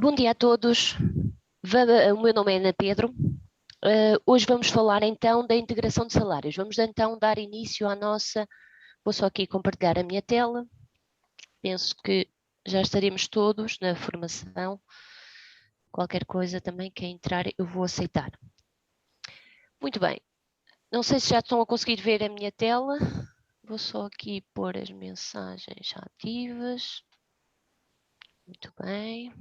Bom dia a todos. O meu nome é Ana Pedro. Hoje vamos falar então da integração de salários. Vamos então dar início à nossa. Vou só aqui compartilhar a minha tela. Penso que já estaremos todos na formação. Qualquer coisa também que entrar, eu vou aceitar. Muito bem. Não sei se já estão a conseguir ver a minha tela. Vou só aqui pôr as mensagens ativas. Muito bem.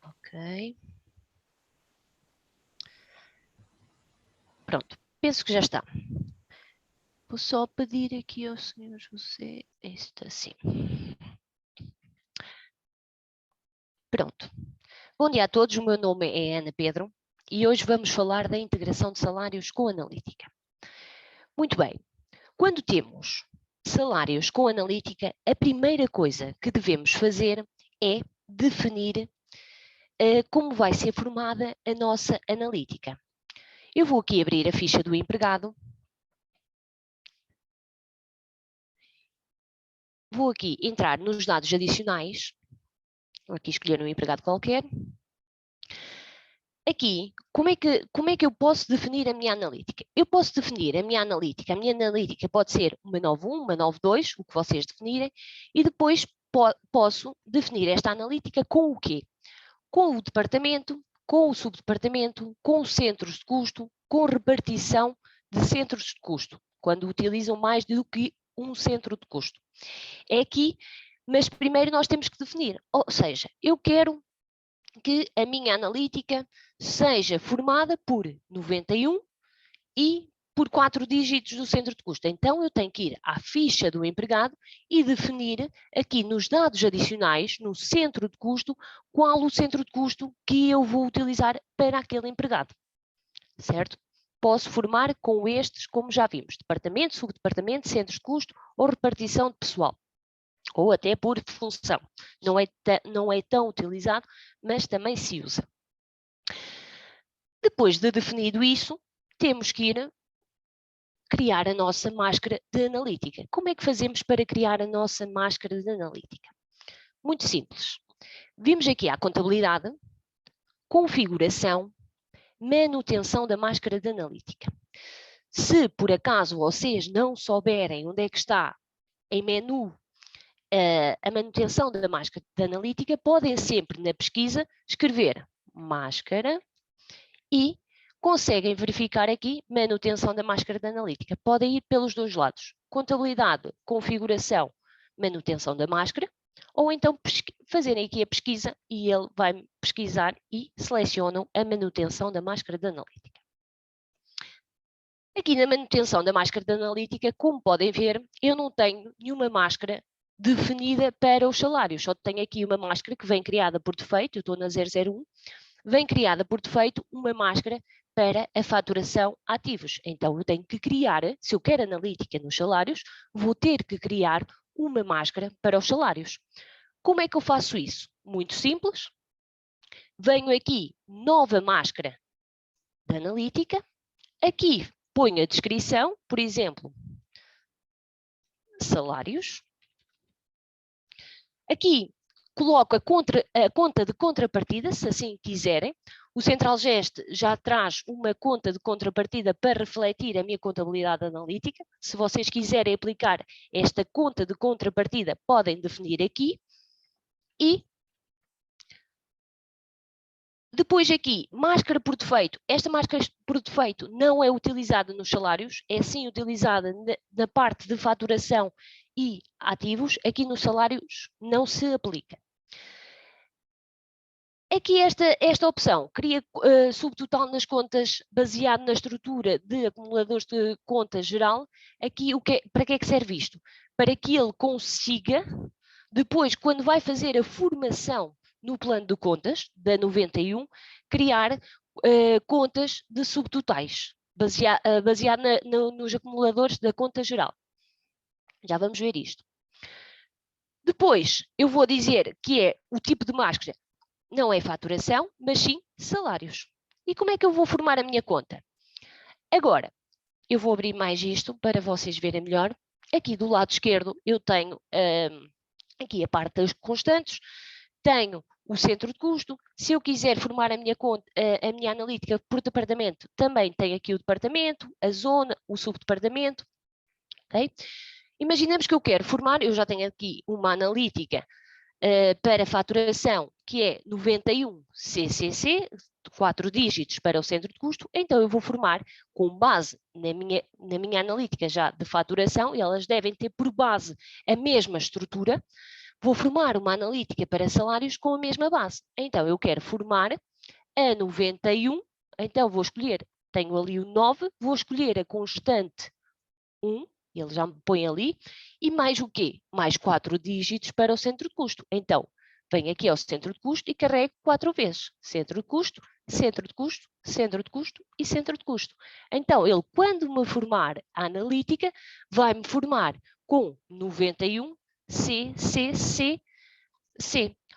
Ok. Pronto, penso que já está. Vou só pedir aqui ao Sr. José esta sim. Pronto. Bom dia a todos, o meu nome é Ana Pedro e hoje vamos falar da integração de salários com analítica. Muito bem, quando temos salários com analítica, a primeira coisa que devemos fazer é definir como vai ser formada a nossa analítica. Eu vou aqui abrir a ficha do empregado. Vou aqui entrar nos dados adicionais. Vou aqui escolher um empregado qualquer. Aqui, como é que eu posso definir a minha analítica? Eu posso definir a minha analítica pode ser uma 9.1, uma 9.2, o que vocês definirem, e depois posso definir esta analítica com o quê? Com o departamento, com o subdepartamento, com centros de custo, com repartição de centros de custo, quando utilizam mais do que um centro de custo. É aqui, mas primeiro nós temos que definir, ou seja, eu quero que a minha analítica seja formada por 91 e por 4 dígitos do centro de custo. Então, eu tenho que ir à ficha do empregado e definir aqui nos dados adicionais, no centro de custo, qual o centro de custo que eu vou utilizar para aquele empregado. Certo? Posso formar com estes, como já vimos, departamento, subdepartamento, centros de custo ou repartição de pessoal. Ou até por função. Não é tão utilizado, mas também se usa. Depois de definido isso, temos que ir criar a nossa máscara de analítica. Como é que fazemos para criar a nossa máscara de analítica? Muito simples. Vimos aqui a contabilidade, configuração, manutenção da máscara de analítica. Se por acaso vocês não souberem onde é que está em menu a manutenção da máscara de analítica, podem sempre na pesquisa escrever máscara e conseguem verificar aqui manutenção da máscara de analítica. Podem ir pelos dois lados, contabilidade, configuração, manutenção da máscara, ou então fazerem aqui a pesquisa e ele vai pesquisar e selecionam a manutenção da máscara de analítica. Aqui na manutenção da máscara de analítica, como podem ver, eu não tenho nenhuma máscara definida para os salários, só tenho aqui uma máscara que vem criada por defeito, eu estou na 001, vem criada por defeito uma máscara para a faturação ativos. Então eu tenho que criar, se eu quero analítica nos salários, vou ter que criar uma máscara para os salários. Como é que eu faço isso? Muito simples. Venho aqui, nova máscara de analítica, aqui ponho a descrição, por exemplo, salários. Aqui coloco a conta de contrapartida, se assim quiserem. O Central-Gest já traz uma conta de contrapartida para refletir a minha contabilidade analítica. Se vocês quiserem aplicar esta conta de contrapartida, podem definir aqui. E depois aqui, máscara por defeito. Esta máscara por defeito não é utilizada nos salários, é sim utilizada na parte de faturação e ativos. Aqui nos salários não se aplica. Aqui esta opção cria subtotal nas contas baseado na estrutura de acumuladores de conta geral. Aqui para que é que serve isto? Para que ele consiga, depois, quando vai fazer a formação no plano de contas, da 91, criar contas de subtotais, baseado nos acumuladores da conta geral. Já vamos ver isto. Depois, eu vou dizer que é o tipo de máscara. Não é faturação, mas sim salários. E como é que eu vou formar a minha conta? Agora, eu vou abrir mais isto para vocês verem melhor. Aqui do lado esquerdo eu tenho aqui a parte das constantes, tenho o centro de custo. Se eu quiser formar a minha conta, a minha analítica por departamento, também tenho aqui o departamento, a zona, o subdepartamento. Okay? Imaginemos que eu quero formar, eu já tenho aqui uma analítica para faturação, que é 91 CCC, 4 dígitos para o centro de custo, então eu vou formar com base na minha analítica já de faturação, e elas devem ter por base a mesma estrutura, vou formar uma analítica para salários com a mesma base. Então eu quero formar a 91, então vou escolher, tenho ali o 9, vou escolher a constante 1, ele já me põe ali, e mais o quê? Mais 4 dígitos para o centro de custo. Então, venho aqui ao centro de custo e carrego 4 vezes. Centro de custo, centro de custo, centro de custo e centro de custo. Então, ele, quando me formar a analítica, vai-me formar com 91 CCCC.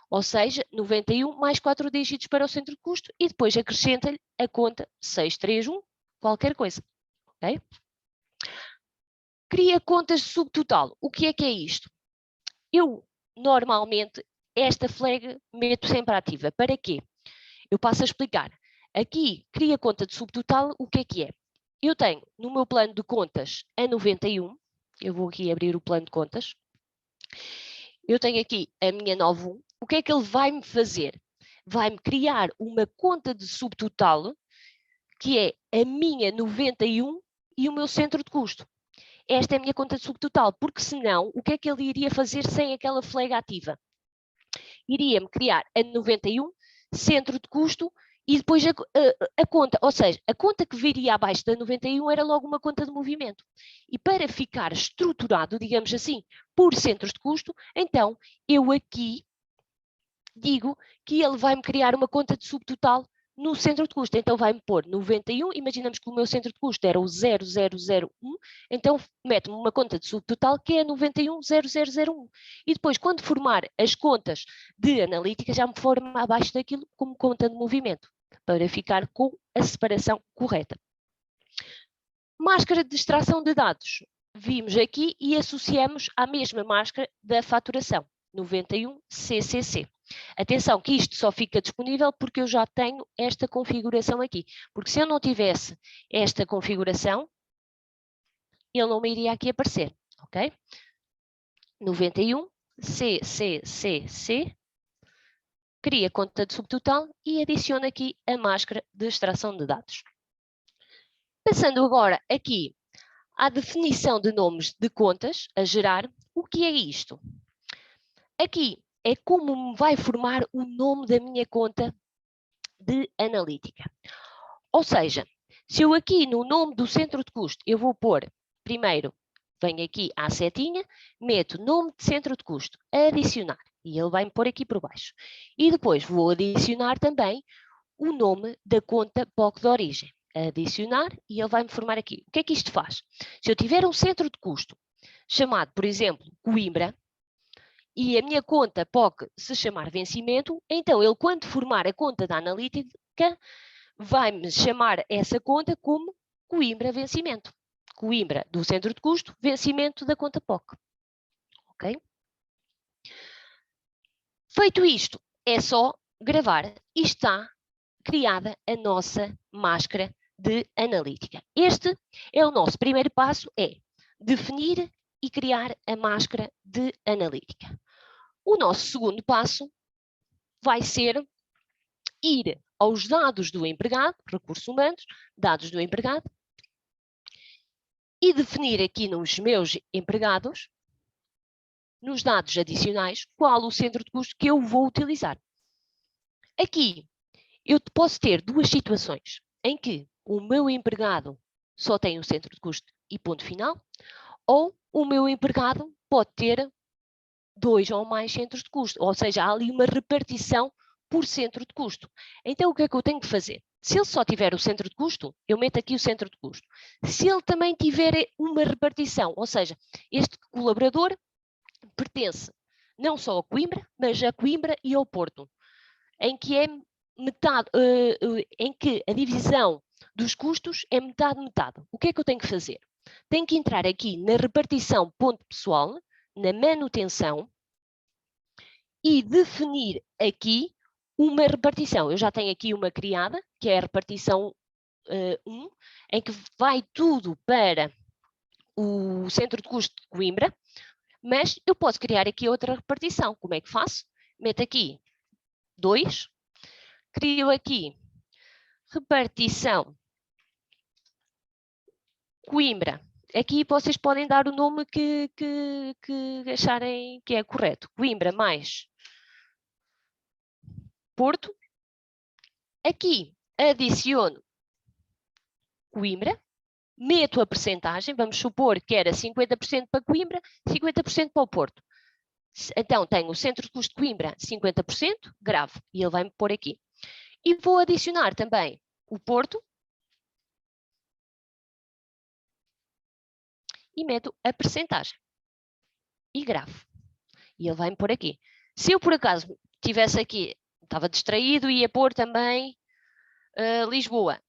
Ou seja, 91 mais 4 dígitos para o centro de custo e depois acrescenta-lhe a conta 631, qualquer coisa. Ok? Cria contas de subtotal. O que é isto? Eu, normalmente, esta flag meto sempre ativa. Para quê? Eu passo a explicar. Aqui, cria conta de subtotal, o que é? Eu tenho no meu plano de contas a 91, eu vou aqui abrir o plano de contas, eu tenho aqui a minha 91, o que é que ele vai-me fazer? Vai-me criar uma conta de subtotal, que é a minha 91 e o meu centro de custo. Esta é a minha conta de subtotal, porque senão, o que é que ele iria fazer sem aquela flag ativa? Iria-me criar a 91, centro de custo, e depois a conta, ou seja, a conta que viria abaixo da 91 era logo uma conta de movimento. E para ficar estruturado, digamos assim, por centros de custo, então eu aqui digo que ele vai-me criar uma conta de subtotal no centro de custo. Então vai-me pôr 91, imaginamos que o meu centro de custo era o 0001, então mete-me uma conta de subtotal que é 91,0001. E depois, quando formar as contas de analítica, já me forma abaixo daquilo como conta de movimento, para ficar com a separação correta. Máscara de extração de dados. Vimos aqui e associamos à mesma máscara da faturação, 91 CCC. Atenção que isto só fica disponível porque eu já tenho esta configuração aqui. Porque se eu não tivesse esta configuração, ele não me iria aqui aparecer, ok? 91 CCCC, cria conta de subtotal e adiciona aqui a máscara de extração de dados. Passando agora aqui à definição de nomes de contas a gerar, o que é isto? Aqui é como me vai formar o nome da minha conta de analítica. Ou seja, se eu aqui no nome do centro de custo, eu vou pôr, primeiro, venho aqui à setinha, meto nome de centro de custo, adicionar, e ele vai-me pôr aqui por baixo. E depois vou adicionar também o nome da conta POC de origem. Adicionar, e ele vai-me formar aqui. O que é que isto faz? Se eu tiver um centro de custo chamado, por exemplo, Coimbra, e a minha conta POC se chamar vencimento, então ele, quando formar a conta da analítica, vai-me chamar essa conta como Coimbra vencimento. Coimbra do centro de custo, vencimento da conta POC. Ok? Feito isto, é só gravar e está criada a nossa máscara de analítica. Este é o nosso primeiro passo, é definir e criar a máscara de analítica. O nosso segundo passo vai ser ir aos dados do empregado, recursos humanos, dados do empregado, e definir aqui nos meus empregados, nos dados adicionais, qual o centro de custo que eu vou utilizar. Aqui, eu posso ter duas situações em que o meu empregado só tem um centro de custo e ponto final, ou o meu empregado pode ter 2 ou mais centros de custo, ou seja, há ali uma repartição por centro de custo. Então, o que é que eu tenho que fazer? Se ele só tiver o centro de custo, eu meto aqui o centro de custo. Se ele também tiver uma repartição, ou seja, este colaborador pertence não só a Coimbra, mas a Coimbra e ao Porto, em que é metade, em que a divisão dos custos é metade-metade. O que é que eu tenho que fazer? Tenho que entrar aqui na repartição ponto pessoal, na manutenção, e definir aqui uma repartição. Eu já tenho aqui uma criada, que é a repartição 1, em que vai tudo para o centro de custo de Coimbra, mas eu posso criar aqui outra repartição. Como é que faço? Meto aqui 2, crio aqui repartição Coimbra. Aqui vocês podem dar o nome que acharem que é correto. Coimbra mais Porto. Aqui adiciono Coimbra, meto a percentagem, vamos supor que era 50% para Coimbra, 50% para o Porto. Então tenho o centro de custo de Coimbra 50%, gravo, e ele vai-me pôr aqui. E vou adicionar também o Porto e meto a percentagem. E gravo. E ele vai-me pôr aqui. Se eu por acaso tivesse aqui, estava distraído e ia pôr também Lisboa,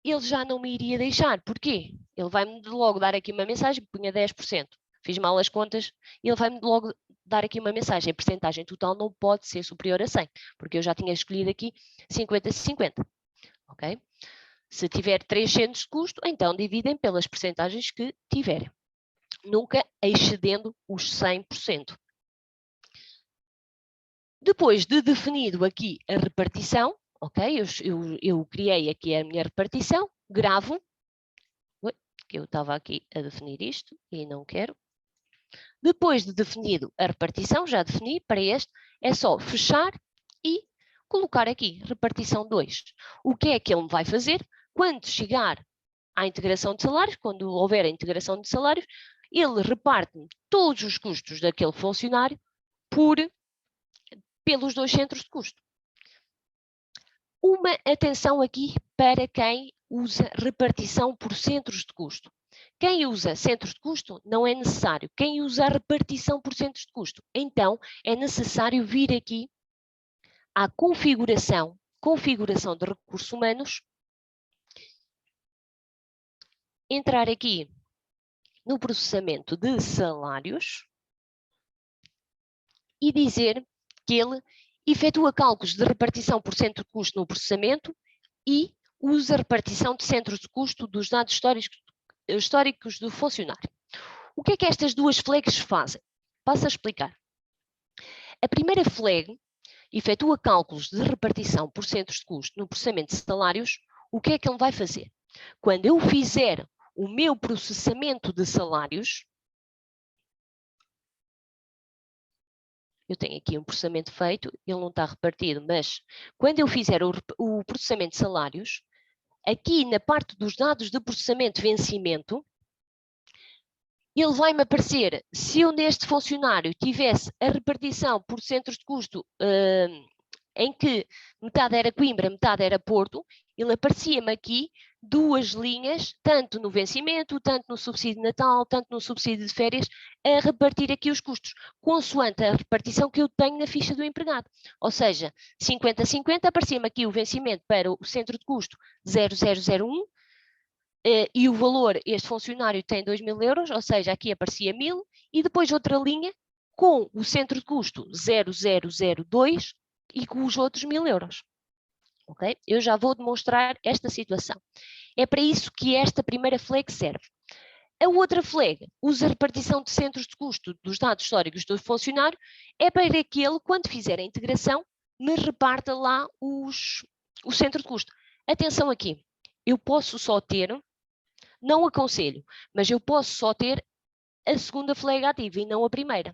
ele já não me iria deixar. Porquê? Ele vai-me logo dar aqui uma mensagem, punha 10%. Fiz mal as contas, e ele vai-me logo dar aqui uma mensagem. A percentagem total não pode ser superior a 100, porque eu já tinha escolhido aqui 50-50. Ok? Se tiver 3 centros de custo, então dividem pelas percentagens que tiverem. Nunca excedendo os 100%. Depois de definido aqui a repartição, ok? Eu criei aqui a minha repartição, gravo. Que eu estava aqui a definir isto e não quero. Depois de definido a repartição, já defini para este, é só fechar e colocar aqui repartição 2. O que é que ele me vai fazer? Quando chegar à integração de salários, quando houver a integração de salários, ele reparte-me todos os custos daquele funcionário pelos 2 centros de custo. Uma atenção aqui para quem usa repartição por centros de custo. Quem usa centros de custo não é necessário. Quem usa a repartição por centros de custo, então é necessário vir aqui à configuração de recursos humanos, entrar aqui no processamento de salários e dizer que ele efetua cálculos de repartição por centro de custo no processamento e usa a repartição de centros de custo dos dados históricos do funcionário. O que é que estas duas flags fazem? Passo a explicar. A primeira flag efetua cálculos de repartição por centros de custo no processamento de salários. O que é que ele vai fazer? Quando eu fizer o meu processamento de salários, eu tenho aqui um processamento feito, ele não está repartido, mas quando eu fizer o processamento de salários, aqui na parte dos dados de processamento de vencimento, ele vai-me aparecer, se eu neste funcionário tivesse a repartição por centros de custo em que metade era Coimbra, metade era Porto, ele aparecia-me aqui duas linhas, tanto no vencimento, tanto no subsídio de Natal, tanto no subsídio de férias, a repartir aqui os custos, consoante a repartição que eu tenho na ficha do empregado. Ou seja, 50-50, aparecia-me aqui o vencimento para o centro de custo 0001, e o valor, este funcionário tem 2.000 euros, ou seja, aqui aparecia 1.000, e depois outra linha com o centro de custo 0002 e com os outros 1.000 euros. Ok? Eu já vou demonstrar esta situação. É para isso que esta primeira flag serve. A outra flag usa a repartição de centros de custo dos dados históricos do funcionário, é para que ele, quando fizer a integração, me reparta lá o centro de custo. Atenção aqui, eu posso só ter, não aconselho, mas eu posso só ter a segunda flag ativa e não a primeira.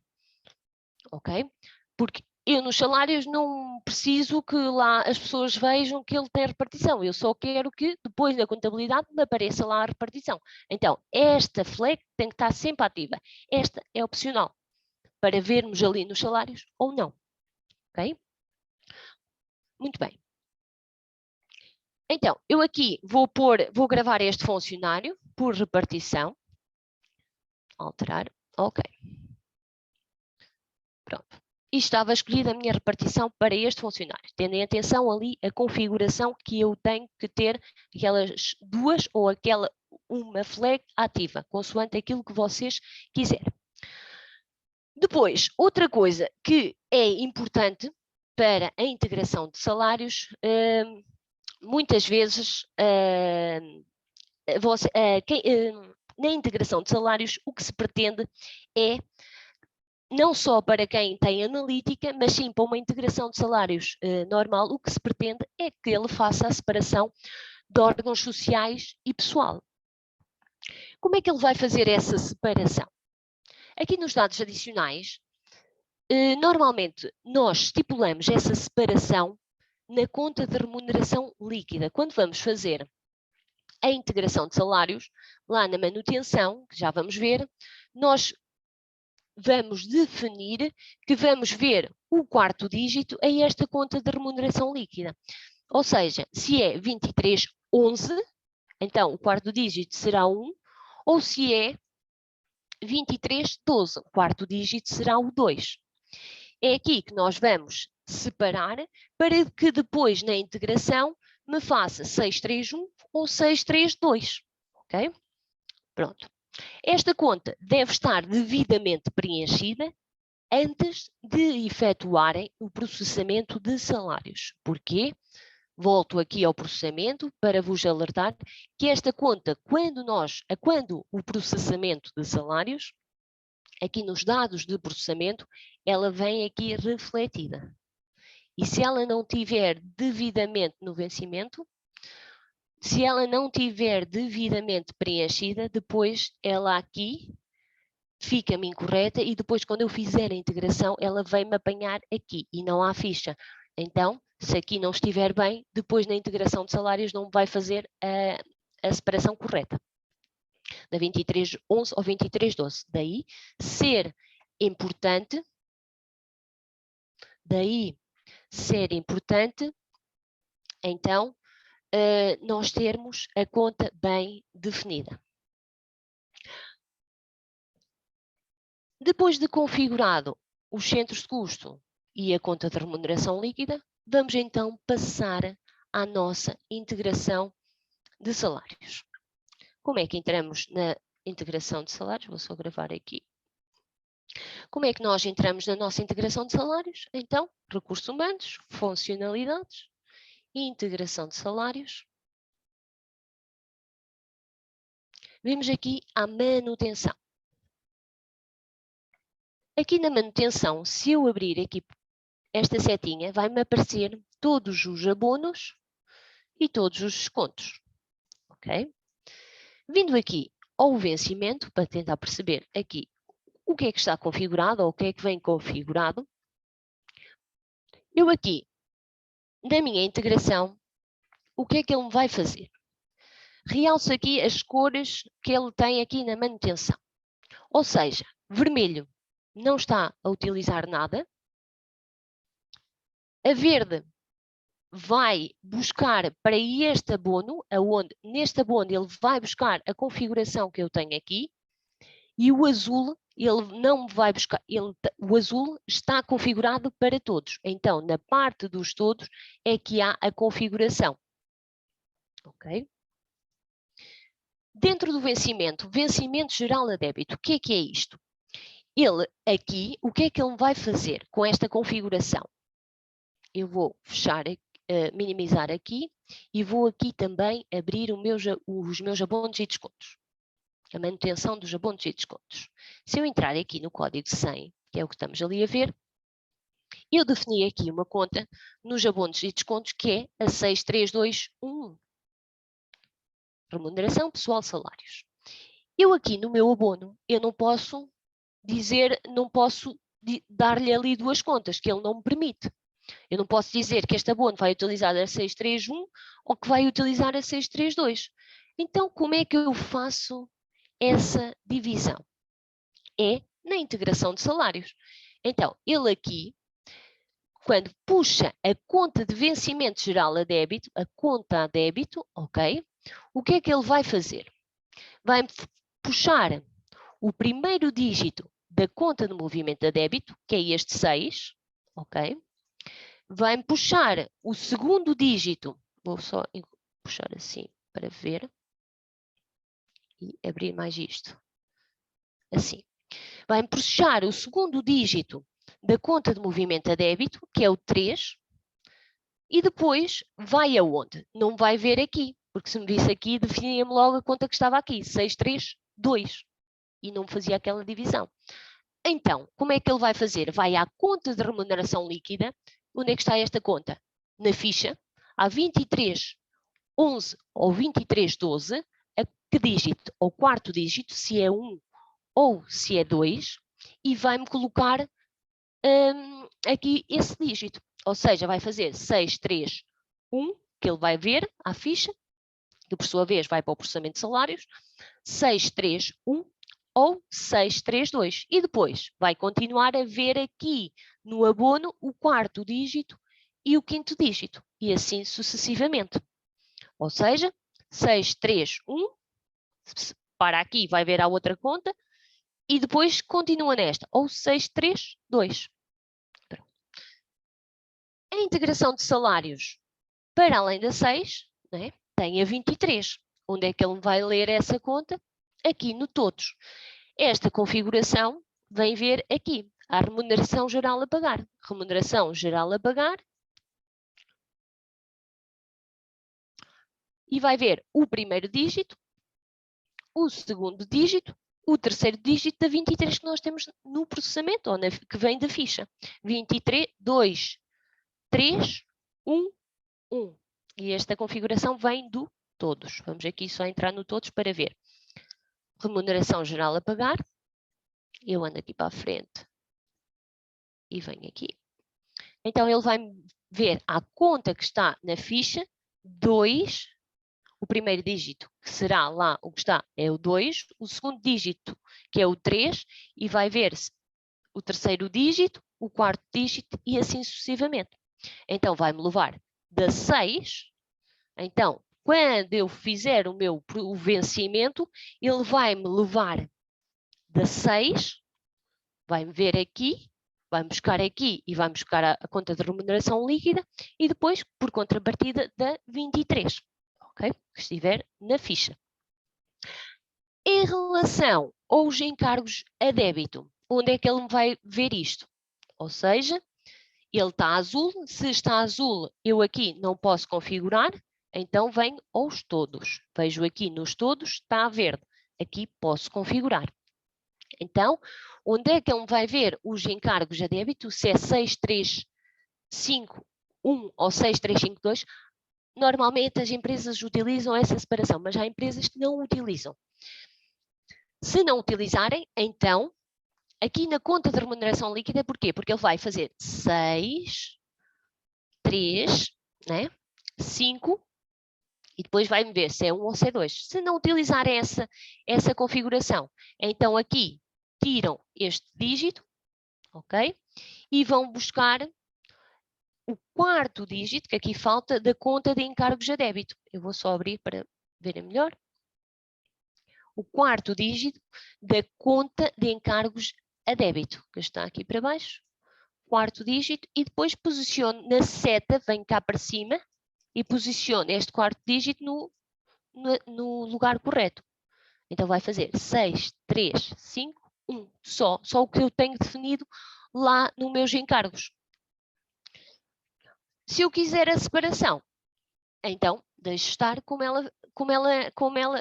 Ok? Porque eu nos salários não preciso que lá as pessoas vejam que ele tem repartição. Eu só quero que depois da contabilidade me apareça lá a repartição. Então, esta flag tem que estar sempre ativa. Esta é opcional para vermos ali nos salários ou não. Ok? Muito bem. Então, eu aqui vou gravar este funcionário por repartição. Alterar. Ok. Pronto. E estava escolhida a minha repartição para este funcionário, tendo em atenção ali a configuração que eu tenho que ter, aquelas duas ou uma flag ativa, consoante aquilo que vocês quiserem. Depois, outra coisa que é importante para a integração de salários, muitas vezes na integração de salários o que se pretende é não só para quem tem analítica, mas sim para uma integração de salários normal, o que se pretende é que ele faça a separação de órgãos sociais e pessoal. Como é que ele vai fazer essa separação? Aqui nos dados adicionais, normalmente nós estipulamos essa separação na conta de remuneração líquida. Quando vamos fazer a integração de salários, lá na manutenção, que já vamos ver, nós vamos definir que vamos ver o quarto dígito a esta conta de remuneração líquida. Ou seja, se é 2311, então o quarto dígito será 1, ou se é 2312, o quarto dígito será o 2. É aqui que nós vamos separar para que depois na integração me faça 631 ou 632, ok? Pronto. Esta conta deve estar devidamente preenchida antes de efetuarem o processamento de salários. Porquê? Volto aqui ao processamento para vos alertar que esta conta, quando o processamento de salários, aqui nos dados de processamento, ela vem aqui refletida. E se ela não tiver devidamente no vencimento, se ela não tiver devidamente preenchida, depois ela aqui fica-me incorreta e depois quando eu fizer a integração, ela vem-me apanhar aqui e não há ficha. Então, se aqui não estiver bem, depois na integração de salários não vai fazer a separação correta. Da 2311 ao 2312. Daí ser importante, então, nós termos a conta bem definida. Depois de configurado os centros de custo e a conta de remuneração líquida, vamos então passar à nossa integração de salários. Como é que entramos na integração de salários? Vou só gravar aqui. Como é que nós entramos na nossa integração de salários? Então, recursos humanos, funcionalidades, integração de salários. Vimos aqui a manutenção. Aqui na manutenção, se eu abrir aqui esta setinha, vai-me aparecer todos os abonos e todos os descontos. Ok? Vindo aqui ao vencimento, para tentar perceber aqui o que é que está configurado ou o que é que vem configurado, eu aqui, na minha integração, o que é que ele me vai fazer? Realço aqui as cores que ele tem aqui na manutenção. Ou seja, vermelho não está a utilizar nada, a verde vai buscar para este abono, neste abono ele vai buscar a configuração que eu tenho aqui, e o azul, ele não vai buscar, o azul está configurado para todos. Então, na parte dos todos é que há a configuração. Ok? Dentro do vencimento geral a débito, o que é isto? Ele aqui, o que é que ele vai fazer com esta configuração? Eu vou fechar, minimizar aqui e vou aqui também abrir os meus abonos e descontos. A manutenção dos abonos e descontos. Se eu entrar aqui no código 100, que é o que estamos ali a ver, eu defini aqui uma conta nos abonos e descontos que é a 6321. Remuneração pessoal salários. Eu aqui no meu abono, eu não posso dar-lhe ali duas contas, que ele não me permite. Eu não posso dizer que este abono vai utilizar a 631 ou que vai utilizar a 632. Então, como é que eu faço essa divisão? É na integração de salários. Então, ele aqui, quando puxa a conta de vencimento geral a débito, a conta a débito, ok? O que é que ele vai fazer? Vai puxar o primeiro dígito da conta de movimento a débito, que é este 6, ok? Vai-me puxar o segundo dígito, vou só puxar assim para ver, e abrir mais isto, assim. vai-me processar o segundo dígito da conta de movimento a débito, que é o 3, e depois vai aonde? Não vai ver aqui, porque se me visse aqui, definia-me logo a conta que estava aqui, 632, e não me fazia aquela divisão. Então, como é que ele vai fazer? Vai à conta de remuneração líquida. Onde é que está esta conta? Na ficha, há 2311 ou 2312, a que dígito? Ao quarto dígito, se é 1 ou se é 2, e vai-me colocar aqui esse dígito. Ou seja, vai fazer 631, que ele vai ver à ficha, que por sua vez vai para o processamento de salários, 631 ou 632. E depois vai continuar a ver aqui no abono o quarto dígito e o quinto dígito, e assim sucessivamente. Ou seja, 631, para aqui vai ver a outra conta, e depois continua nesta, ou 632. A integração de salários, para além da 6, né, tem a 23. Onde é que ele vai ler essa conta? Aqui no todos. Esta configuração vem ver aqui, a remuneração geral a pagar. Remuneração geral a pagar. E vai ver o primeiro dígito, o segundo dígito, o terceiro dígito da 23 que nós temos no processamento, ou que vem da ficha. 23, 2, 3, 1, 1. E esta configuração vem do todos. Vamos aqui só entrar no todos para ver. Remuneração geral a pagar. Eu ando aqui para a frente e venho aqui. Então, ele vai ver a conta que está na ficha, 2, o primeiro dígito, que será lá o que está, é o 2, o segundo dígito, que é o 3, e vai ver o terceiro dígito, o quarto dígito e assim sucessivamente. Então, vai-me levar da 6. Então, quando eu fizer o vencimento, ele vai-me levar da 6, vai-me ver aqui, vai-me buscar aqui e vai-me buscar a conta de remuneração líquida e depois, por contrapartida, da 23, ok? Que estiver na ficha. Em relação aos encargos a débito, onde é que ele vai ver isto? Ou seja, ele está azul, se está azul, eu aqui não posso configurar, então venho aos todos. Vejo aqui nos todos, está a verde. Aqui posso configurar. Então, onde é que ele vai ver os encargos a débito? Se é 6351 ou 6352, normalmente as empresas utilizam essa separação, mas há empresas que não utilizam. Se não utilizarem, então, aqui na conta de remuneração líquida, porquê? Porque ele vai fazer 6, 3, né? 5, e depois vai-me ver se é 1 ou se é 2. Se não utilizarem essa configuração, então aqui tiram este dígito, ok? E vão buscar o quarto dígito, que aqui falta, da conta de encargos a débito. Eu vou só abrir para verem melhor. O quarto dígito da conta de encargos a débito, que está aqui para baixo. Quarto dígito, e depois posiciono na seta, venho cá para cima, e posiciono este quarto dígito no lugar correto. Então vai fazer 6, 3, 5, 1. Só o que eu tenho definido lá nos meus encargos. Se eu quiser a separação, então deixo estar como ela,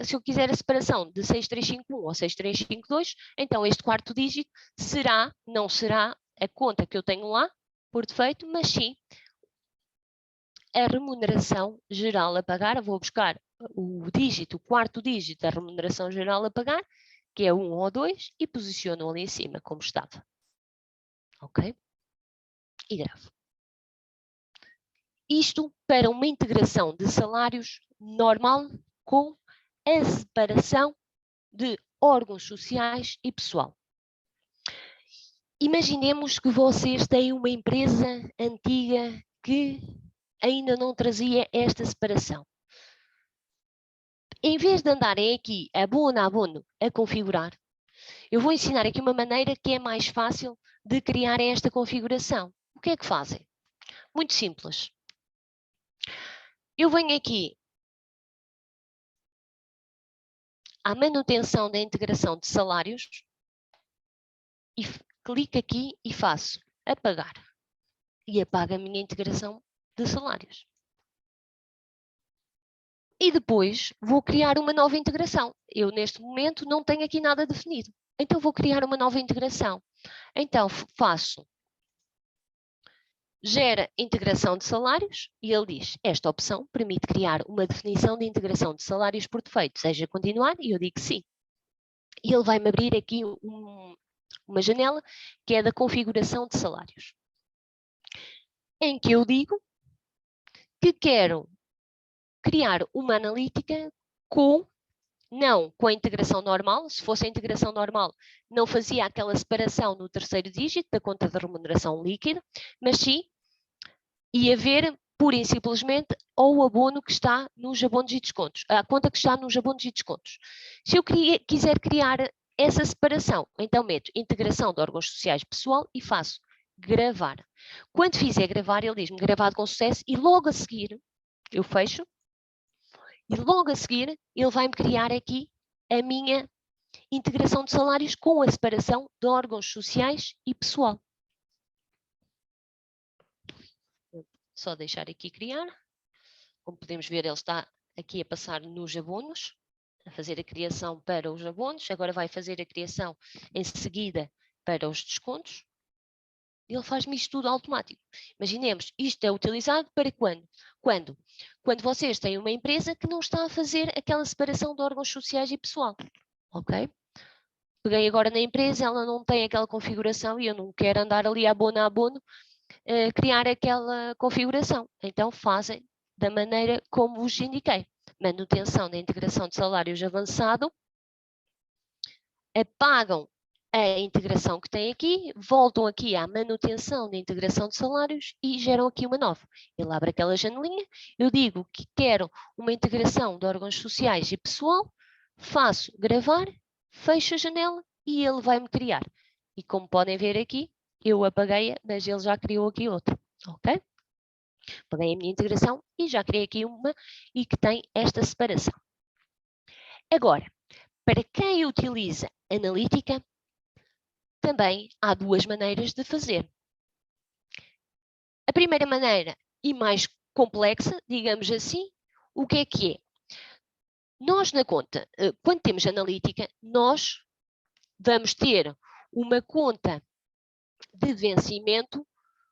se eu quiser a separação de 6351 ou 6352, então este quarto dígito não será a conta que eu tenho lá, por defeito, mas sim a remuneração geral a pagar. Eu vou buscar o quarto dígito da remuneração geral a pagar, que é 1 ou 2, e posiciono ali em cima, como estava. Ok? E gravo. Isto para uma integração de salários normal com a separação de órgãos sociais e pessoal. Imaginemos que vocês têm uma empresa antiga que ainda não trazia esta separação. Em vez de andarem aqui abono a abono a configurar, eu vou ensinar aqui uma maneira que é mais fácil de criar esta configuração. O que é que fazem? Muito simples. Eu venho aqui à manutenção da integração de salários e clico aqui e faço apagar. E apago a minha integração de salários. E depois vou criar uma nova integração. Eu, neste momento, não tenho aqui nada definido. Então, vou criar uma nova integração. Então, faço gera integração de salários e ele diz, esta opção permite criar uma definição de integração de salários por defeito. Seja continuar? E eu digo sim. E ele vai-me abrir aqui uma janela que é da configuração de salários. Em que eu digo que quero criar uma analítica não com a integração normal. Se fosse a integração normal, não fazia aquela separação no terceiro dígito da conta de remuneração líquida, mas sim ia ver pura e simplesmente ou o abono que está nos abonos e descontos, a conta que está nos abonos e descontos. Se eu quiser criar essa separação, então meto integração de órgãos sociais pessoal e faço gravar. Quando fizer gravar, ele diz-me gravado com sucesso e logo a seguir eu fecho. E logo a seguir, ele vai-me criar aqui a minha integração de salários com a separação de órgãos sociais e pessoal. Só deixar aqui criar. Como podemos ver, ele está aqui a passar nos abonos, a fazer a criação para os abonos. Agora vai fazer a criação em seguida para os descontos. Ele faz-me isto tudo automático. Imaginemos, isto é utilizado para quando? Quando vocês têm uma empresa que não está a fazer aquela separação de órgãos sociais e pessoal. Ok? Peguei agora na empresa, ela não tem aquela configuração e eu não quero andar ali abono a abono, criar aquela configuração. Então fazem da maneira como vos indiquei. Manutenção da integração de salários avançado, apagam a integração que tem aqui, voltam aqui à manutenção da integração de salários e geram aqui uma nova. Ele abre aquela janelinha, eu digo que quero uma integração de órgãos sociais e pessoal, faço gravar, fecho a janela e ele vai-me criar. E como podem ver aqui, eu apaguei-a, mas ele já criou aqui outra, ok? Apaguei a minha integração e já criei aqui uma e que tem esta separação. Agora, para quem utiliza analítica, também há duas maneiras de fazer. A primeira maneira, e mais complexa, digamos assim, o que é? Nós na conta, quando temos analítica, nós vamos ter uma conta de vencimento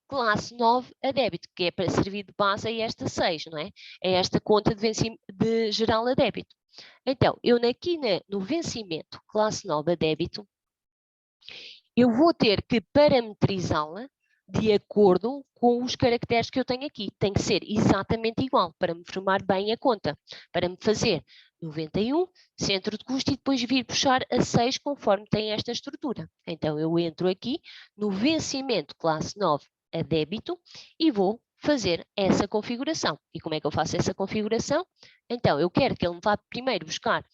classe 9 a débito, que é para servir de base a esta 6, não é? É esta conta de geral a débito. Então, eu aqui no vencimento classe 9 a débito, eu vou ter que parametrizá-la de acordo com os caracteres que eu tenho aqui. Tem que ser exatamente igual para me formar bem a conta. Para me fazer 91, centro de custo e depois vir puxar a 6 conforme tem esta estrutura. Então eu entro aqui no vencimento classe 9 a débito e vou fazer essa configuração. E como é que eu faço essa configuração? Então eu quero que ele me vá primeiro buscar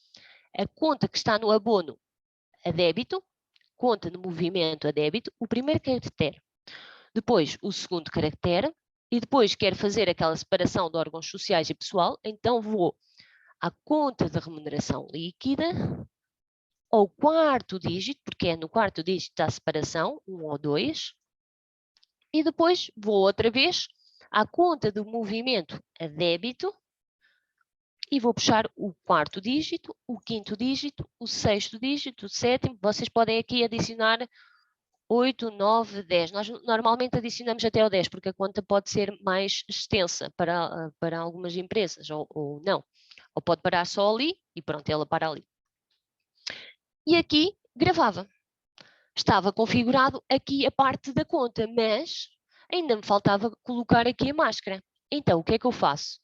a conta que está no abono a débito, conta de movimento a débito, o primeiro caractere, depois o segundo caractere, e depois quero fazer aquela separação de órgãos sociais e pessoal, então vou à conta de remuneração líquida, ao quarto dígito, porque é no quarto dígito da separação, 1 ou 2, e depois vou outra vez à conta do movimento a débito, e vou puxar o quarto dígito, o quinto dígito, o sexto dígito, o sétimo. Vocês podem aqui adicionar 8, 9, 10. Nós normalmente adicionamos até o 10, porque a conta pode ser mais extensa para algumas empresas, ou não. Ou pode parar só ali e pronto, ela para ali. E aqui gravava. Estava configurado aqui a parte da conta, mas ainda me faltava colocar aqui a máscara. Então, o que é que eu faço?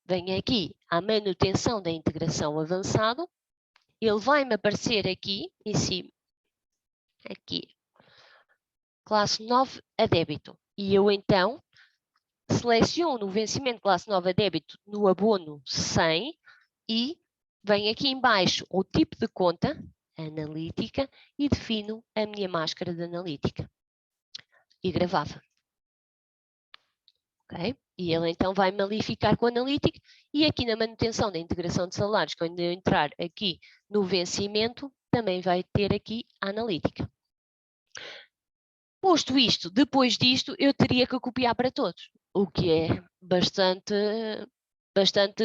Venho aqui à manutenção da integração avançado, ele vai-me aparecer aqui em cima, aqui, classe 9 a débito. E eu então seleciono o vencimento classe 9 a débito no abono 100 e venho aqui embaixo o tipo de conta, analítica, e defino a minha máscara de analítica. E gravava. Okay? E ele então vai-me ali ficar com a analítica e aqui na manutenção da integração de salários, quando eu entrar aqui no vencimento, também vai ter aqui a analítica. Posto isto, depois disto, eu teria que copiar para todos, o que é bastante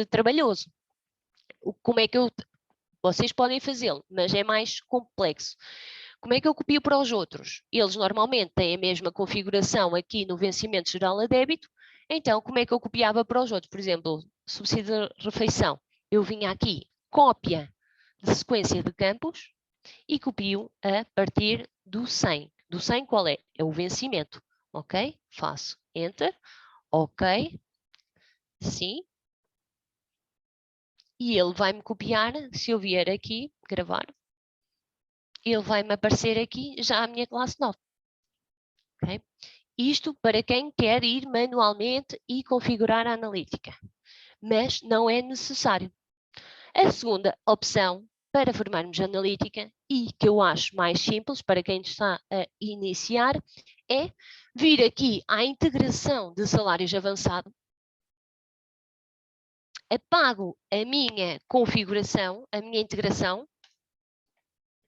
trabalhoso. Como é que vocês podem fazê-lo, mas é mais complexo. Como é que eu copio para os outros? Eles normalmente têm a mesma configuração aqui no vencimento geral a débito, então como é que eu copiava para os outros? Por exemplo, subsídio de refeição. Eu vinha aqui, cópia de sequência de campos e copio a partir do 100. Do 100 qual é? É o vencimento, ok? Faço Enter, ok, sim. E ele vai-me copiar, se eu vier aqui, gravar, ele vai-me aparecer aqui já a minha classe 9. Okay? Isto para quem quer ir manualmente e configurar a analítica, mas não é necessário. A segunda opção para formarmos analítica e que eu acho mais simples para quem está a iniciar é vir aqui à integração de salários avançado, apago a minha configuração, a minha integração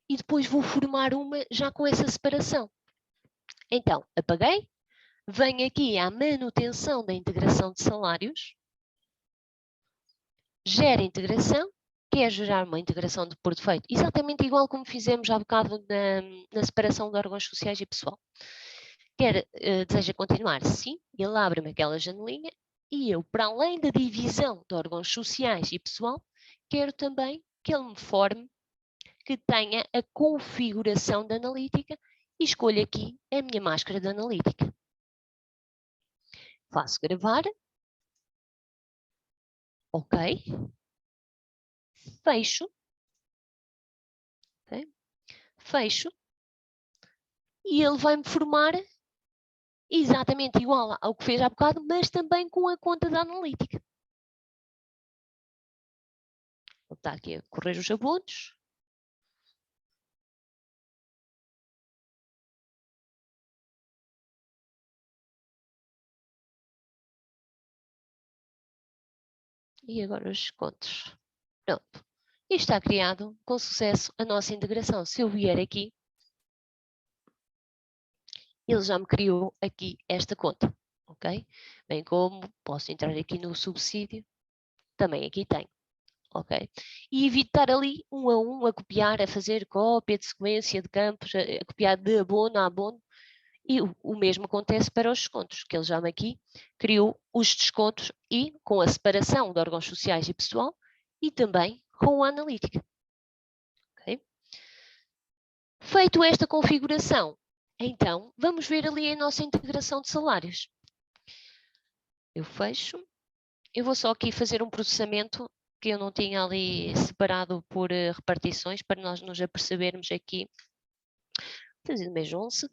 e depois vou formar uma já com essa separação. Então, apaguei, venho aqui à manutenção da integração de salários, gera integração, quer gerar uma integração de por defeito, exatamente igual como fizemos há bocado na separação de órgãos sociais e pessoal. Deseja continuar? Sim, ele abre-me aquela janelinha e eu, para além da divisão de órgãos sociais e pessoal, quero também que ele me forme, que tenha a configuração da analítica e escolho aqui a minha máscara de analítica. Faço gravar. Ok. Fecho. Okay. Fecho. E ele vai-me formar exatamente igual ao que fez há bocado, mas também com a conta da analítica. Ele está aqui a correr os abonos. E agora os descontos. Pronto. E está criado com sucesso a nossa integração. Se eu vier aqui, ele já me criou aqui esta conta. Ok? Bem como posso entrar aqui no subsídio. Também aqui tenho. Ok? E evitar ali um a copiar, a fazer cópia de sequência de campos, a copiar de abono a abono. E o mesmo acontece para os descontos, que ele já aqui criou os descontos e com a separação de órgãos sociais e pessoal e também com a analítica. Okay? Feito esta configuração, então vamos ver ali a nossa integração de salários. Eu fecho. Eu vou só aqui fazer um processamento que eu não tinha ali separado por repartições para nós nos apercebermos aqui. Fazer mês 11.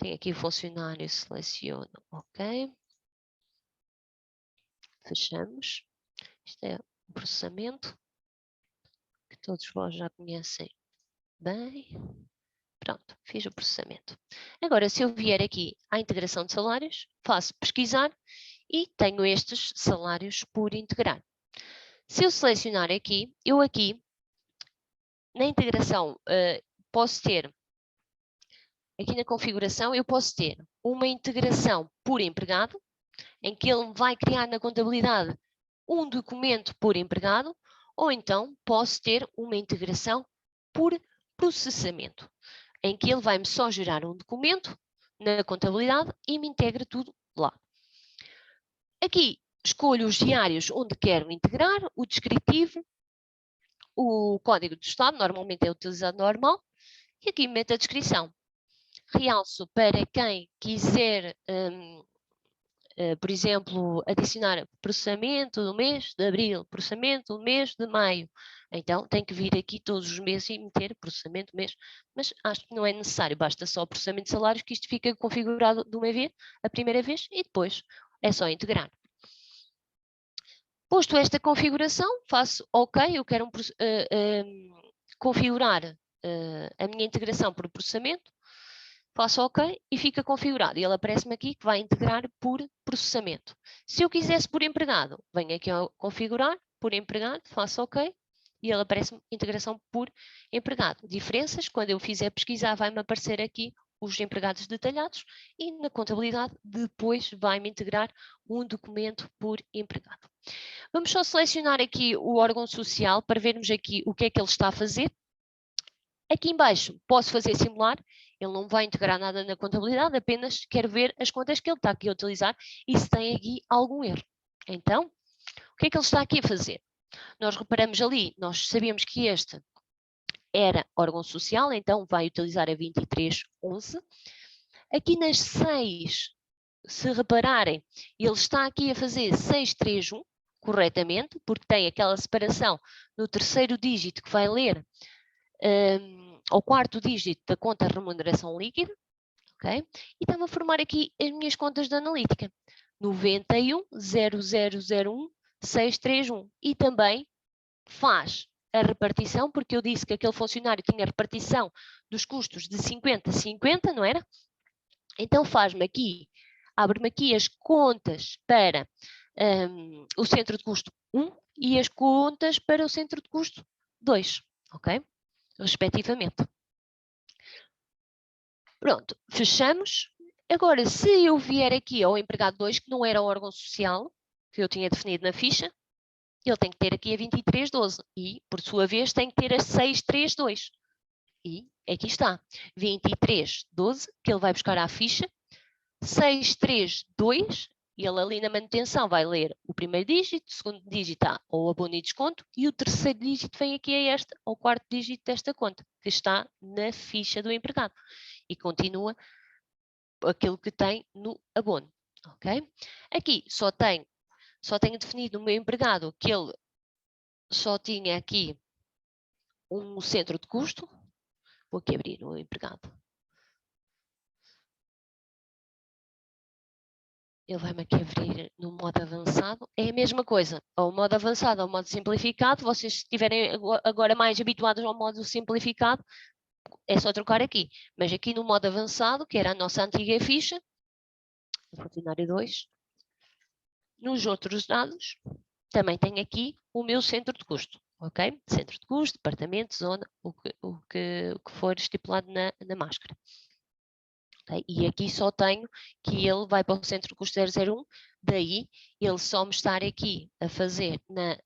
Tem aqui o funcionário, seleciono, ok. Fechamos. Isto é um processamento que todos vós já conhecem bem. Pronto, fiz o processamento. Agora, se eu vier aqui à integração de salários, faço pesquisar e tenho estes salários por integrar. Se eu selecionar aqui, eu aqui, na integração, posso ter, aqui na configuração, eu posso ter uma integração por empregado, em que ele vai criar na contabilidade um documento por empregado, ou então posso ter uma integração por processamento, em que ele vai-me só gerar um documento na contabilidade e me integra tudo lá. Aqui escolho os diários onde quero integrar, o descritivo, o código de estado, normalmente é utilizado normal, e aqui meto a descrição. Realço para quem quiser por exemplo, adicionar processamento do mês de abril, processamento do mês de maio. Então, tem que vir aqui todos os meses e meter processamento do mês. Mas acho que não é necessário, basta só o processamento de salários, que isto fica configurado de uma vez, a primeira vez, e depois é só integrar. Posto esta configuração, faço OK, eu quero configurar a minha integração por processamento, faço OK e fica configurado. E ele aparece-me aqui que vai integrar por processamento. Se eu quisesse por empregado, venho aqui ao configurar, por empregado, faço OK e ele aparece-me integração por empregado. Diferenças, quando eu fizer pesquisar, vai-me aparecer aqui os empregados detalhados e na contabilidade depois vai-me integrar um documento por empregado. Vamos só selecionar aqui o órgão social para vermos aqui o que é que ele está a fazer. Aqui embaixo posso fazer simular, ele não vai integrar nada na contabilidade, apenas quero ver as contas que ele está aqui a utilizar e se tem aqui algum erro. Então, o que é que ele está aqui a fazer? Nós reparamos ali, nós sabíamos que este era órgão social, então vai utilizar a 2311. Aqui nas 6, se repararem, ele está aqui a fazer 631 corretamente, porque tem aquela separação no terceiro dígito que vai ler ao quarto dígito da conta remuneração líquida, ok? E está-me a formar aqui as minhas contas de analítica. 91.0001.631 e também faz a repartição, porque eu disse que aquele funcionário tinha repartição dos custos de 50-50, não era? Então faz-me aqui, abre-me aqui as contas para o centro de custo 1 e as contas para o centro de custo 2, ok? Respectivamente. Pronto, fechamos. Agora, se eu vier aqui ao empregado 2, que não era o órgão social, que eu tinha definido na ficha, ele tem que ter aqui a 2312 e, por sua vez, tem que ter a 632. E aqui está, 2312, que ele vai buscar à ficha, 632, ele ali na manutenção vai ler o primeiro dígito, o segundo dígito está ou abono e desconto, e o terceiro dígito vem aqui a este, ou quarto dígito desta conta, que está na ficha do empregado. E continua aquilo que tem no abono, ok? Aqui só tenho definido o meu empregado que ele só tinha aqui um centro de custo. Vou aqui abrir o empregado. Ele vai-me aqui abrir no modo avançado. É a mesma coisa, ao modo avançado, ao modo simplificado. Vocês estiverem agora mais habituados ao modo simplificado, é só trocar aqui. Mas aqui no modo avançado, que era a nossa antiga ficha, funcionário 2, nos outros dados, também tenho aqui o meu centro de custo, ok? Centro de custo, departamento, zona, o que for estipulado na máscara. Okay? E aqui só tenho que ele vai para o centro de custo 001, daí ele só me estar aqui a fazer na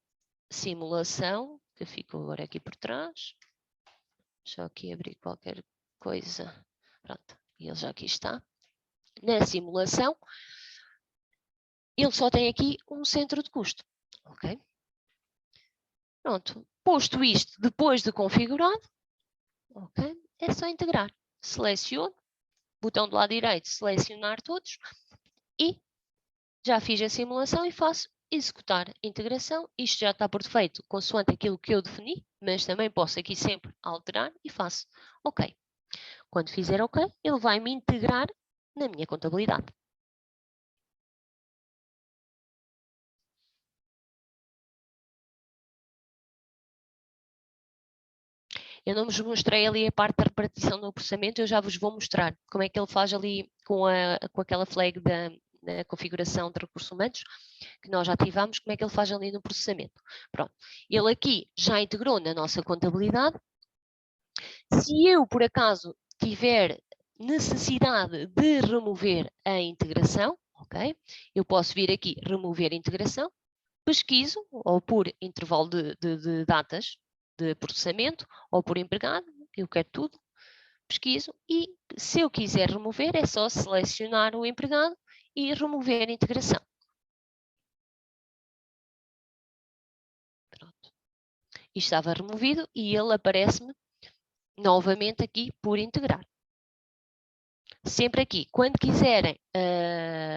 simulação, que ficou agora aqui por trás. Só aqui abrir qualquer coisa. Pronto, ele já aqui está. Na simulação, ele só tem aqui um centro de custo, ok? Pronto, posto isto depois de configurado, ok? É só integrar. Seleciono, botão do lado direito, selecionar todos e já fiz a simulação e faço executar a integração. Isto já está por defeito, consoante aquilo que eu defini, mas também posso aqui sempre alterar e faço OK. Quando fizer OK, ele vai me integrar na minha contabilidade. Eu não vos mostrei ali a parte da repartição do processamento, eu já vos vou mostrar como é que ele faz ali com aquela flag da configuração de recursos humanos, que nós já ativamos, como é que ele faz ali no processamento. Pronto, ele aqui já integrou na nossa contabilidade. Se eu, por acaso, tiver necessidade de remover a integração, ok? Eu posso vir aqui, remover a integração, pesquiso, ou por intervalo de datas de processamento, ou por empregado, eu quero tudo, pesquiso, e se eu quiser remover, é só selecionar o empregado e remover a integração. Pronto. E estava removido e ele aparece-me novamente aqui por integrar. Sempre aqui, quando quiserem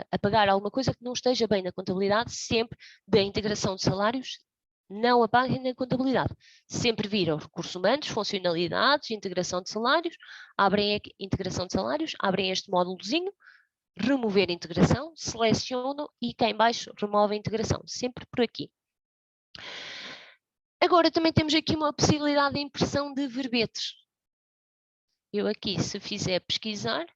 apagar alguma coisa que não esteja bem na contabilidade, sempre da integração de salários, não apaguem na contabilidade. Sempre viram recursos humanos, funcionalidades, integração de salários, abrem aqui, integração de salários, abrem este módulozinho, remover a integração, selecionam e cá em baixo remove a integração, sempre por aqui. Agora também temos aqui uma possibilidade de impressão de verbetes. Eu aqui, se fizer pesquisar,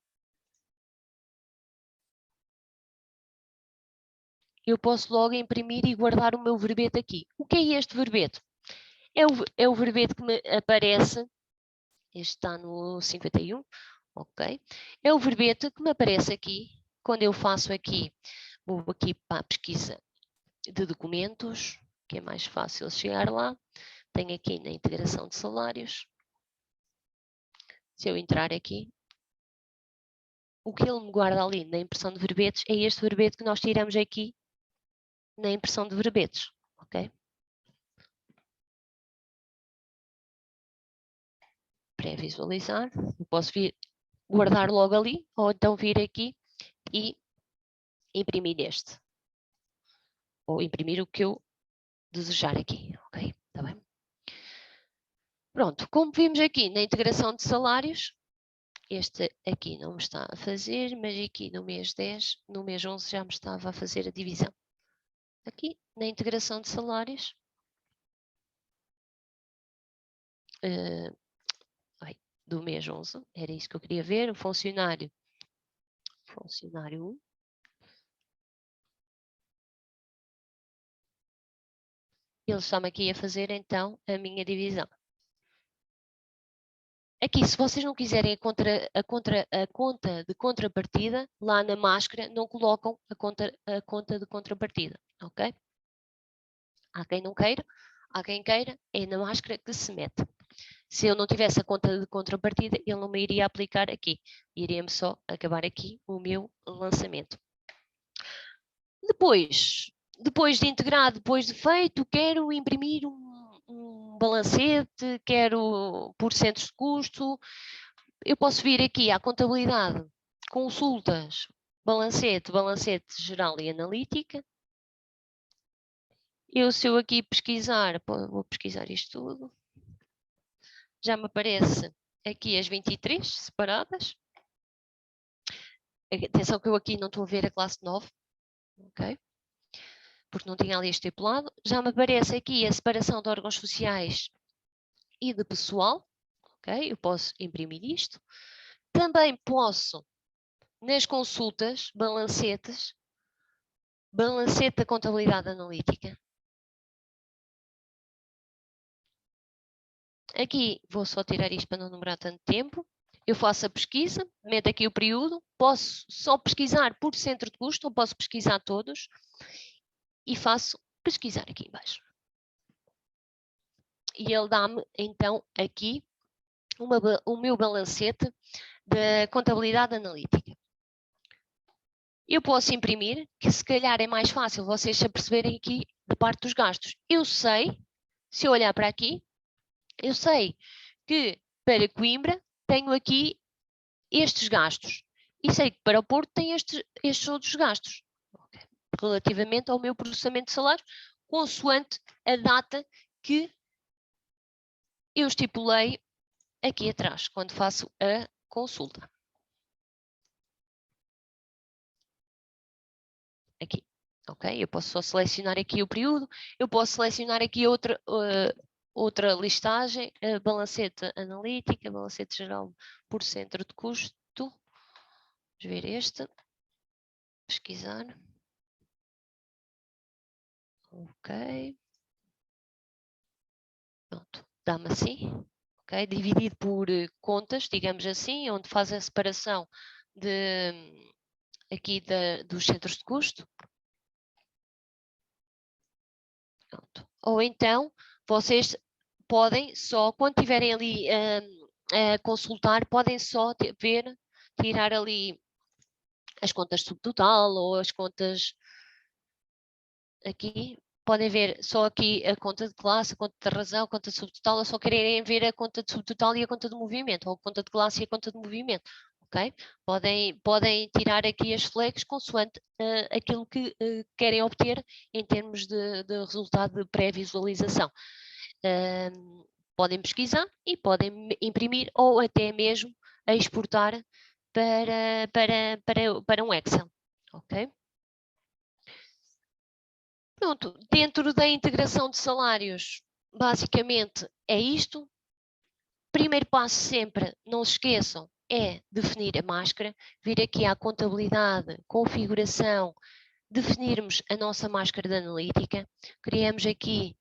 eu posso logo imprimir e guardar o meu verbete aqui. O que é este verbete? É o verbete que me aparece, este está no 51, ok? É o verbete que me aparece aqui, quando eu faço aqui, vou aqui para a pesquisa de documentos, que é mais fácil chegar lá. Tenho aqui na integração de salários. Se eu entrar aqui, o que ele me guarda ali na impressão de verbetes é este verbete que nós tiramos aqui na impressão de verbetes, ok? Pré-visualizar, eu posso vir guardar logo ali, ou então vir aqui e imprimir este. Ou imprimir o que eu desejar aqui, ok? Tá bem? Pronto, como vimos aqui na integração de salários, este aqui não me está a fazer, mas aqui no mês 10, no mês 11 já me estava a fazer a divisão. Aqui na integração de salários, do mês 11, era isso que eu queria ver, o funcionário 1. Ele está-me aqui a fazer então a minha divisão. Aqui, se vocês não quiserem a conta de contrapartida, lá na máscara não colocam a conta de contrapartida, ok? Há quem não queira, há quem queira, é na máscara que se mete. Se eu não tivesse a conta de contrapartida, ele não me iria aplicar aqui. Iria-me só acabar aqui o meu lançamento. Depois de integrar, depois de feito, quero imprimir um balancete, quero por centros de custo. Eu posso vir aqui à contabilidade, consultas, balancete geral e analítica. Se eu aqui pesquisar, vou pesquisar isto tudo, já me aparece aqui as 23 separadas. Atenção que eu aqui não estou a ver a classe 9, ok? Porque não tinha ali estipulado. Já me aparece aqui a separação de órgãos sociais e de pessoal, ok? Eu posso imprimir isto. Também posso, nas consultas, balancete da contabilidade analítica. Aqui vou só tirar isto para não demorar tanto tempo. Eu faço a pesquisa, meto aqui o período, posso só pesquisar por centro de custo, ou posso pesquisar todos, e faço pesquisar aqui embaixo. E ele dá-me, então, aqui o meu balancete da contabilidade analítica. Eu posso imprimir, que se calhar é mais fácil vocês se aperceberem aqui de parte dos gastos. Eu sei, se eu olhar para aqui, eu sei que para Coimbra tenho aqui estes gastos. E sei que para o Porto tem estes outros gastos. Okay. Relativamente ao meu processamento de salário, consoante a data que eu estipulei aqui atrás, quando faço a consulta. Aqui, ok? Eu posso só selecionar aqui o período, eu posso selecionar aqui outra listagem, balancete analítica, balancete geral por centro de custo. Vamos ver este. Pesquisar. Ok. Pronto, dá-me assim. Okay? Dividido por contas, digamos assim, onde faz a separação aqui dos centros de custo. Pronto. Ou então, vocês podem só, quando estiverem ali a consultar, podem só tirar ali as contas subtotal ou as contas aqui. Podem ver só aqui a conta de classe, a conta de razão, a conta de subtotal, ou só quererem ver a conta de subtotal e a conta de movimento, ou a conta de classe e a conta de movimento. Okay? Podem tirar aqui as flex consoante aquilo que querem obter em termos de resultado de pré-visualização. Podem pesquisar e podem imprimir ou até mesmo exportar para um Excel. Ok? Pronto, dentro da integração de salários, basicamente é isto. Primeiro passo sempre, não se esqueçam, é definir a máscara, vir aqui à contabilidade, configuração, definirmos a nossa máscara de analítica, criamos aqui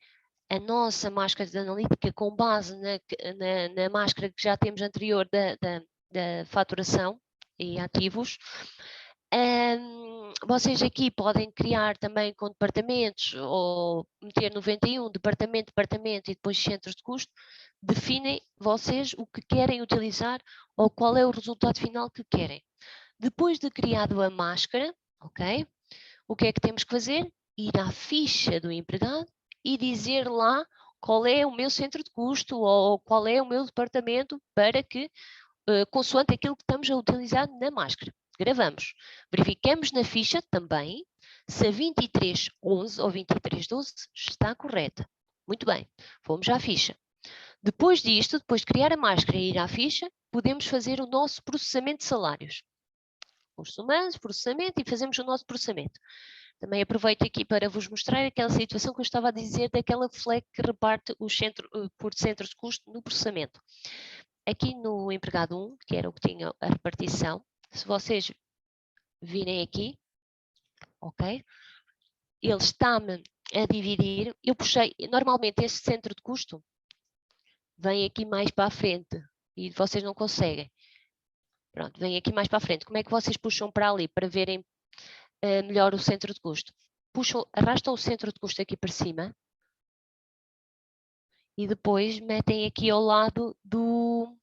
a nossa máscara de analítica com base na máscara que já temos anterior da faturação e ativos. Vocês aqui podem criar também com departamentos ou meter 91, departamento e depois centros de custo. Definem vocês o que querem utilizar ou qual é o resultado final que querem. Depois de criado a máscara, ok? O que é que temos que fazer? Ir à ficha do empregado e dizer lá qual é o meu centro de custo ou qual é o meu departamento para que, consoante aquilo que estamos a utilizar na máscara. Gravamos. Verificamos na ficha também se a 2311 ou 2312 está correta. Muito bem, fomos à ficha. Depois disto, depois de criar a máscara e ir à ficha, podemos fazer o nosso processamento de salários. Recursos humanos, processamento e fazemos o nosso processamento. Também aproveito aqui para vos mostrar aquela situação que eu estava a dizer daquela flag que reparte o por centros de custo no processamento. Aqui no empregado 1, que era o que tinha a repartição, se vocês virem aqui, ok? Ele está-me a dividir, eu puxei, normalmente este centro de custo vem aqui mais para a frente e vocês não conseguem. Pronto, vem aqui mais para a frente. Como é que vocês puxam para ali para verem melhor o centro de custo? Puxam, arrastam o centro de custo aqui para cima e depois metem aqui ao lado do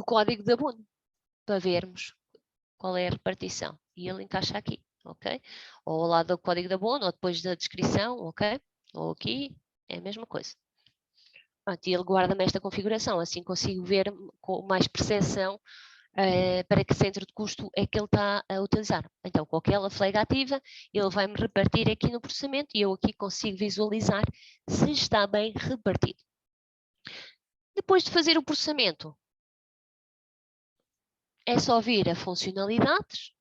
código de abono para vermos qual é a repartição. E ele encaixa aqui, ok? Ou ao lado do código de abono, ou depois da descrição, ok? Ou aqui, é a mesma coisa. Pronto, e ele guarda-me esta configuração, assim consigo ver com mais percepção para que centro de custo é que ele está a utilizar. Então, com aquela flag ativa, ele vai-me repartir aqui no processamento e eu aqui consigo visualizar se está bem repartido. Depois de fazer o processamento, é só vir a funcionalidades,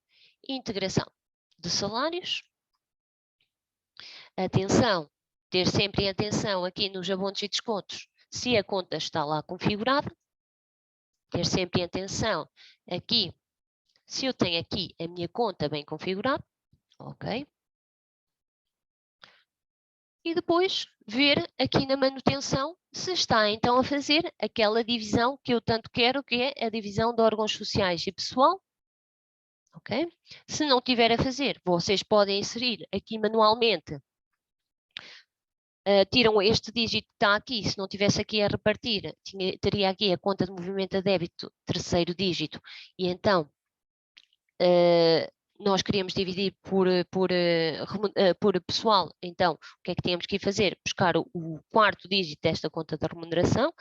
integração de salários, atenção, ter sempre atenção aqui nos abonos e descontos, se a conta está lá configurada, ter sempre atenção aqui, se eu tenho aqui a minha conta bem configurada, ok? E depois ver aqui na manutenção se está então a fazer aquela divisão que eu tanto quero, que é a divisão de órgãos sociais e pessoal, ok? Se não tiver a fazer, vocês podem inserir aqui manualmente, tiram este dígito que está aqui, se não tivesse aqui a repartir, teria aqui a conta de movimento a débito, terceiro dígito, e então nós queríamos dividir por pessoal, então o que é que tínhamos que ir fazer? Buscar o quarto dígito desta conta de remuneração,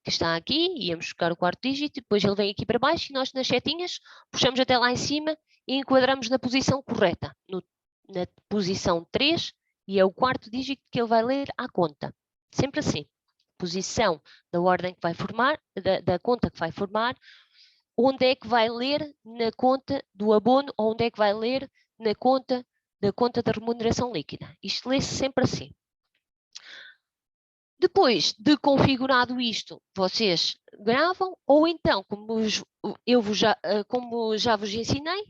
que está aqui, íamos buscar o quarto dígito, depois ele vem aqui para baixo e nós nas setinhas puxamos até lá em cima e enquadramos na posição correta, na posição 3, e é o quarto dígito que ele vai ler à conta. Sempre assim. Posição da ordem que vai formar, da conta que vai formar, onde é que vai ler na conta do abono ou onde é que vai ler na conta da remuneração líquida. Isto lê-se sempre assim. Depois de configurado isto, vocês gravam ou então, como já vos ensinei,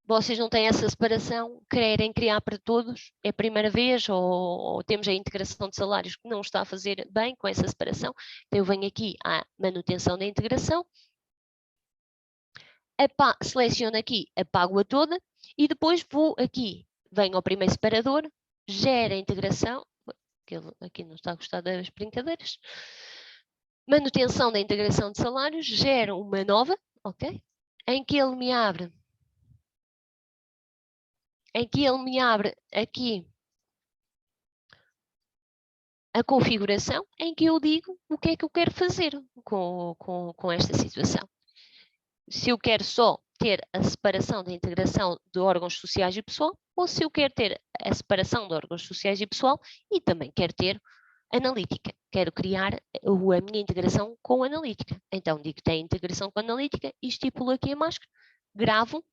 vocês não têm essa separação, querem criar para todos, é a primeira vez, ou temos a integração de salários que não está a fazer bem com essa separação, então eu venho aqui à manutenção da integração, seleciono aqui, apago-a toda e depois vou aqui, venho ao primeiro separador, gera a integração, que ele aqui não está a gostar das brincadeiras, manutenção da integração de salários, gera uma nova, ok? Em que ele me abre aqui a configuração em que eu digo o que é que eu quero fazer com esta situação. Se eu quero só ter a separação da integração de órgãos sociais e pessoal, ou se eu quero ter a separação de órgãos sociais e pessoal e também quero ter analítica. Quero criar a minha integração com a analítica. Então digo que tem integração com a analítica e estipulo aqui a máscara, gravo,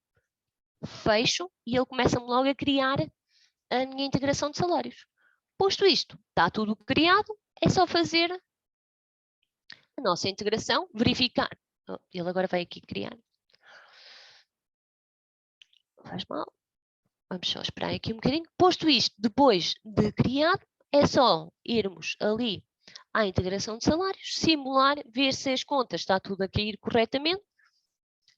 fecho e ele começa-me logo a criar a minha integração de salários. Posto isto, está tudo criado, é só fazer a nossa integração, verificar. Ele agora vai aqui criar. Faz mal. Vamos só esperar aqui um bocadinho. Posto isto, depois de criado, É só irmos ali à integração de salários, simular, ver se as contas está tudo a cair corretamente.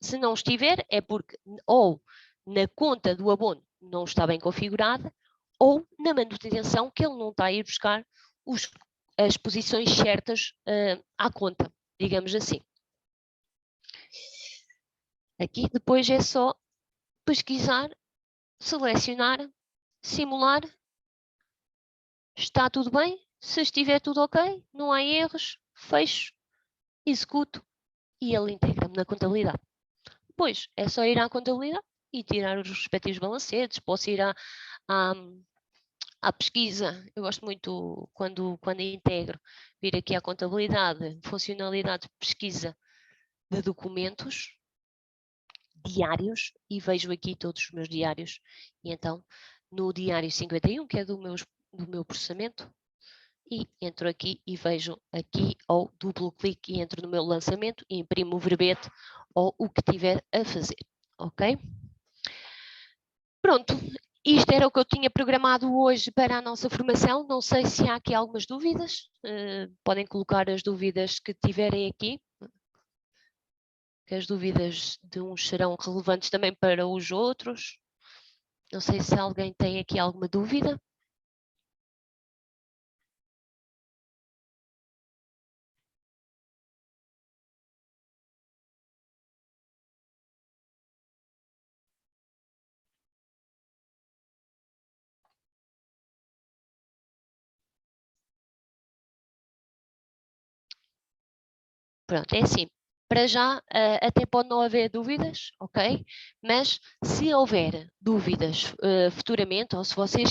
Se não estiver, é porque ou na conta do abono não está bem configurada, ou na manutenção que ele não está a ir buscar as posições certas à conta, digamos assim. Aqui depois é só pesquisar, selecionar, simular. Está tudo bem? Se estiver tudo ok, não há erros, fecho, executo e ele integra-me na contabilidade. Depois é só ir à contabilidade e tirar os respectivos balancetes. Posso ir à pesquisa. Eu gosto muito quando integro, vir aqui à contabilidade, funcionalidade de pesquisa de documentos diários e vejo aqui todos os meus diários. E então, no diário 51, que é do meu processamento, e entro aqui e vejo aqui, ou duplo clique e entro no meu lançamento e imprimo o verbete ou o que tiver a fazer, ok? Pronto, isto era o que eu tinha programado hoje para a nossa formação. Não sei se há aqui algumas dúvidas, podem colocar as dúvidas que tiverem aqui, que as dúvidas de uns serão relevantes também para os outros. Não sei se alguém tem aqui alguma dúvida. Pronto, é assim. Para já, até pode não haver dúvidas, ok? Mas se houver dúvidas futuramente, ou se vocês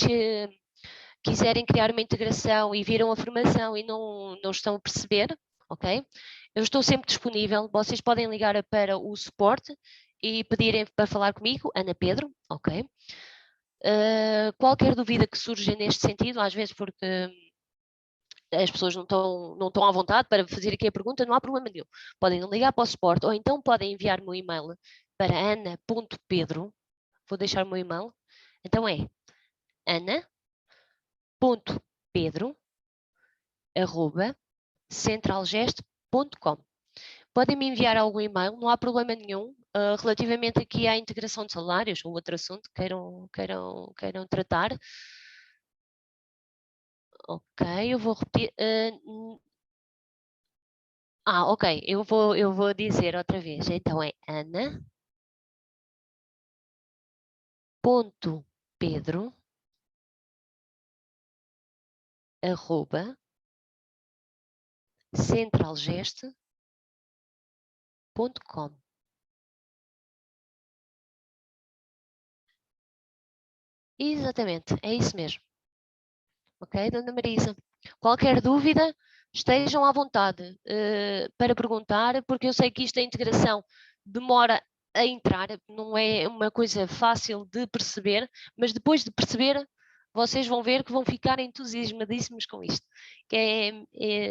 quiserem criar uma integração e viram a formação e não estão a perceber, ok? Eu estou sempre disponível. Vocês podem ligar para o suporte e pedirem para falar comigo, Ana Pedro, ok? Qualquer dúvida que surja neste sentido, às vezes porque as pessoas não estão à vontade para fazer aqui a pergunta, não há problema nenhum. Podem ligar para o suporte ou então podem enviar-me um e-mail para ana.pedro, vou deixar o meu e-mail, então é ana.pedro@centralgest.com. Podem-me enviar algum e-mail, não há problema nenhum, relativamente aqui à integração de salários ou outro assunto que queiram tratar. Ok, eu vou repetir. Ok, eu vou dizer outra vez. Então é ana.pedro@centralgest.com. Exatamente, é isso mesmo. Ok, Dona Marisa? Qualquer dúvida, estejam à vontade para perguntar, porque eu sei que isto da integração demora a entrar, não é uma coisa fácil de perceber, mas depois de perceber, vocês vão ver que vão ficar entusiasmadíssimos com isto, que é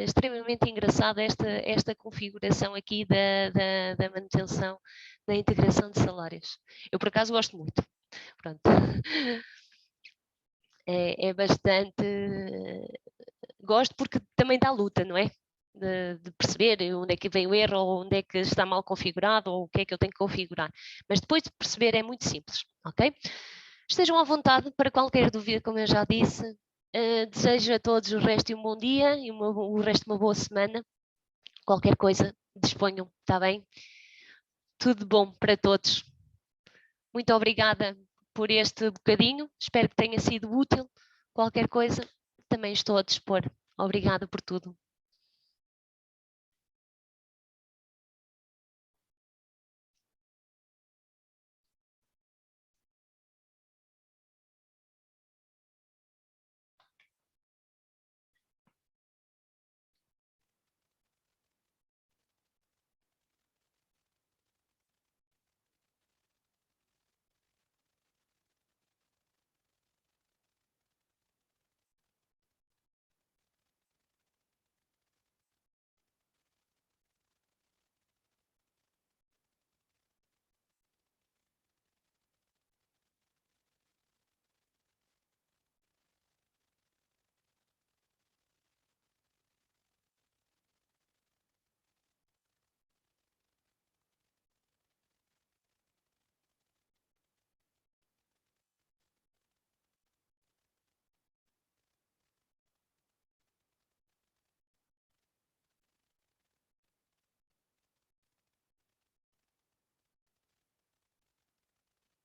extremamente engraçada esta configuração aqui da manutenção, da integração de salários. Eu, por acaso, gosto muito. Pronto. É bastante. Gosto porque também dá luta, não é? De perceber onde é que vem o erro, ou onde é que está mal configurado, ou o que é que eu tenho que configurar. Mas depois de perceber é muito simples, ok? Estejam à vontade para qualquer dúvida, como eu já disse. Desejo a todos o resto de um bom dia e o resto de uma boa semana. Qualquer coisa, disponham, está bem? Tudo bom para todos. Muito obrigada por este bocadinho. Espero que tenha sido útil. Qualquer coisa, também estou a dispor. Obrigada por tudo.